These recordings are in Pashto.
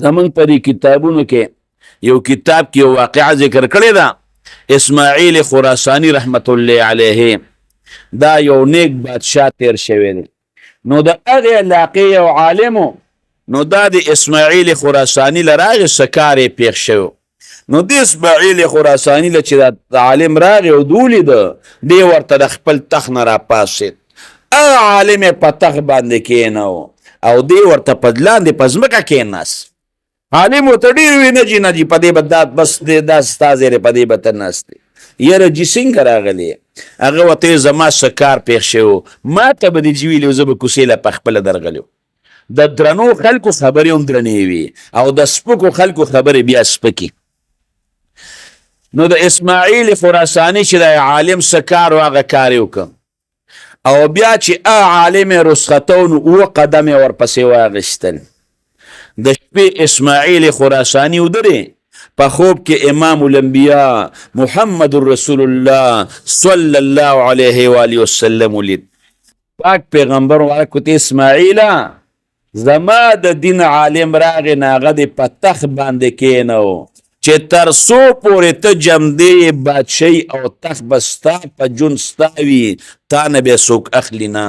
زمونږ په دې کتابونو کې یو کتاب کې یو واقعه ذکر کړې ده. اسماعیل خراسانی رحمت الله علیه دا یو نیک بادشاه تیر شوی دی. نو د هغې علاقې یو عالمو، نو دا د اسماعیل خراسانی له راغې څه کار یې پېښ شوی. نو د اسماعیل خراسانی له چې د عالم راغې او د ولیده، دی ورته د خپل تخت نه راپاڅېد. هغه عالم یې په تخت باندې کېنو او دی ورته په لاندې په ځمکه کېناست. عالم ورته ډېر وی نه جي په دې به بس دا ستا ځای دی، په دې به ته ناست دی. یاره جي څنګه راغلی؟ هغه ورته زما څه کار پېښ شوی، ما ته به دې جي ویلي زه به کوڅې له پخپله درغلی. د درنو خلکو خبرې هم درنې وي او د سپکو خلکو خبرې بیا سپکې. نو د اسماعیل خراساني چې د عالم څه کار و هغه کار یې وکړ او بیا چې عالم یې رسخته نو 7 قدم یې ورپسې واخیستل. د شپې اسماعیل خراساني ودرې، په خوب کې امام الانبیاء محمد رسول الله صلی الله علیه و آله وسلم ولید. پاک پیغمبر ورکوت اسماعیله زما د دین عالم راغی، هغه دې په تخت باندې کېنو چې تر څو پورې ته جمدې بادشاهي او تخت به ستا په جون ستا وي، تا نه بیا څوک اخلي نه.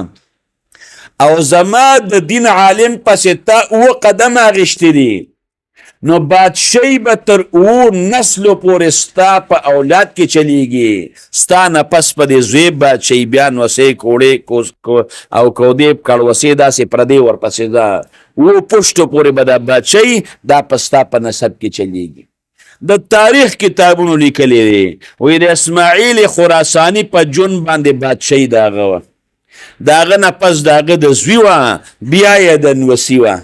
او زما د دین عالم پسې تا 7 قدم اخیستي دي، نو بادشاهي به تر 7 نسلو پورې ستا په اولاد کې چلیږي. ستا نه پس په دې زوی بادشاهي بیا نوسۍ کوړې او کودې کړوسې داسې پردې ورپسې ده 7 پشتو پورې به دا بادشاهي دا په ستا په نسب کې چلیږي. د تاریخ کتابونو لیکلی دی وایي د اسماعیل خراساني په جون باندې بادشاهي د هغه وه، د هغه نه پس د هغه د زوی وه، بیا یې د نوسي وه.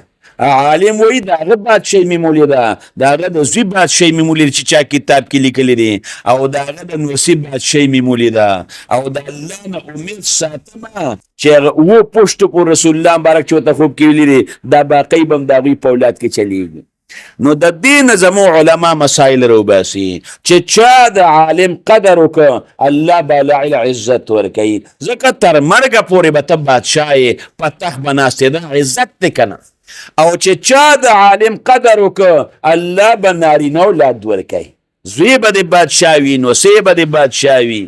عالم وایي د هغه بادشاهي مې مولیده، د هغه د زوی بادشاهي مې مولیده چې چا کتاب کې لیکلی دی، او د هغه د نوسي بادشاهي مې مولیده. او د الله نه امید ساتمه چې هغه 7 پشتو په رسول الله مبارک چې ورته خوب کې ویلي دی دا باقی به هم د هغوی په اولاد کې چلیږي. نو د دې نه زموږ علما مسایل راوباسي چې چا د عالم قدر وکړه الله به له عزت ورکوي، ځکه تر مرګه پورې به ته بادشاه یې، په تخت به ناست یې، دا عزت دی که نه. او چې چا د عالم قدر وکړه الله به نارینه اولاد ورکوي، زوی به د بادشاه وي، نوسۍ به د بادشاه وي،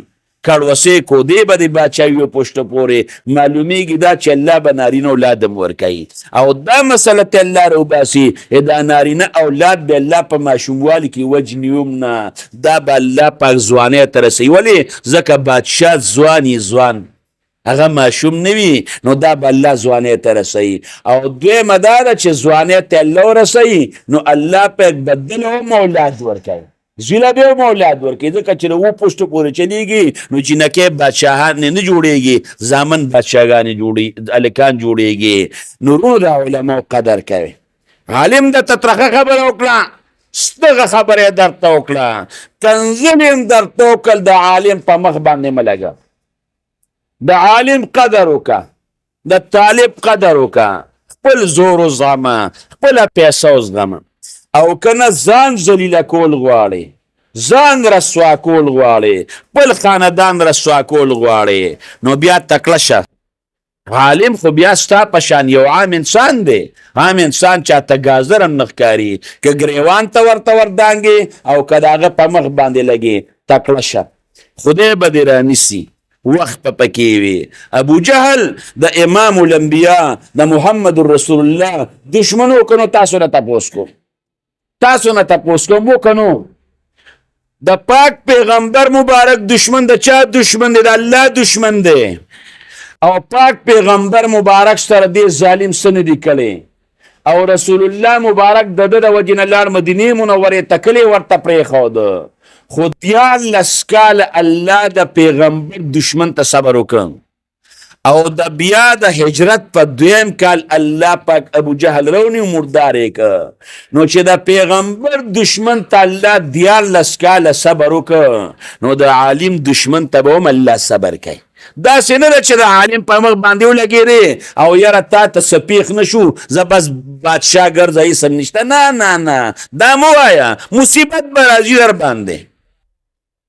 کړوسۍ کودې به د بادشاه وي پشته پورې. معلومیږي دا چې الله به نارینه اولاد هم ورکوي. او دا مسله ته الله راوباسي دا نارینه اولاد به الله په ماشوموالي کې وجني هم نه، دا به الله پاک ځوانۍ ته رسوي. ولې؟ ځکه بادشاه ځوان هغه ماشوم نه وي، نو دا به الله ځوانۍ ته رسوي. او دویمه دا ده چې ځوانۍ ته الله ورسوي نو الله پاک بدل هم اولاد ورکوي، زوی له بیا هم اولاد ورکوي، ځکه چې له 7 پشتو پورې چلیږي نو جینکۍ بادشاهان نه جوړېږي، زامن بادشاهګانې جوړېږي، هلکان جوړېږي. نو ورونو د علماو قدر کوي. عالم درته ترخه خبره وکړه، ستغه خبره یې درته وکړه، کنځل یې هم درته وکړل، د عالم په مخ باندې مه لګه. د عالم قدر وکړه، د طالب قدر وکړه، خپل زور وزغمه، خپله پیسه وزغمه. او کنه ځان ذلیله کول غواړي، ځان رسوا کول غواړي، خپل خاندان رسوا کول غواړي، نو بیا تکړه شه. عالم خو بیا ستا په شان یو عام انسان دی. عام انسان چاته ګازر هم نه ښکاري، که ګریوان ته ورته وردانګې او که د هغه په مخ باندې لګې، تکړه شه، خدای به دې رانیسي، وخت په پکې وي. ابو جهل د امام الانبیاء د محمد رسول الله دشمن وکنو. تاسو نه تپوس کوم، تاسو نه تپوس کوم وکنو د پاک پیغمبر مبارک دشمن د چا دشمن دی؟ د الله دشمن دی. او پاک پیغمبر مبارک سره دې ظالم څه نه دي کړی، او رسول الله مبارک د ده د وجې نه لاړ مدینې منورې ته کلی ورته پرېښود. خو 13 کاله الله د پیغمبر دشمن ته صبر وکړ، او د بیا د هجرت په 2م کال الله پاک ابو جهل رونی مردار یې کړ. نو چې د پیغمبر دشمن ته الله 13 کاله صبر وکړ، نو د عالم دشمن ته به هم الله صبر کوي. داسې نه ده چې د عالم په مخ باندې ولګېدې او یاره تا ته څه پېښ نه شو زه بس بادشاه ګرځه هېڅ هم نشته. نه نه نه، دا مه وایه، مصیبت به راځي در باندې.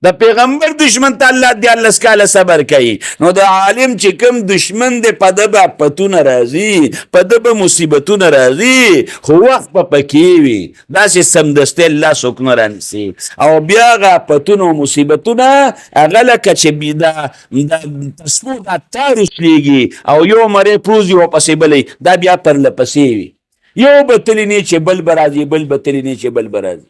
د پیغمبر دشمن ته الله دیارلس کاله صبر کوي نو د عالم چې کوم دشمن دی په ده به آفتونه راځي په ده به مصیبتونه راځي خو وخت به پکې وي داسې سمدستي الله څوک نه رانیسي او بیا هغه آفتونه او مصیبتونه هغه لکه چې د تسپو دا تار وشلېږي او یو مرۍ پروز یو پسې بلی دا بیا پرله پسې وي یو به تللی نه چې بل به راځي بل به تللی نه چې بل به راځي